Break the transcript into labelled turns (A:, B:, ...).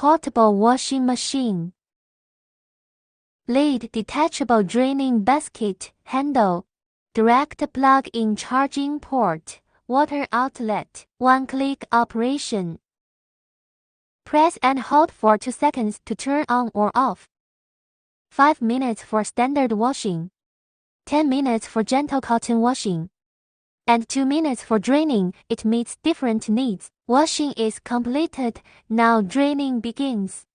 A: portable washing machine. Lid detachable draining basket, handle, direct plug-in charging port, water outlet, one-click operation. Press and hold for 2 seconds to turn on or off. 5 minutes for standard washing. 10 minutes for gentle cotton washing. And 2 minutes for draining. It meets different needs. Washing is completed, now draining begins.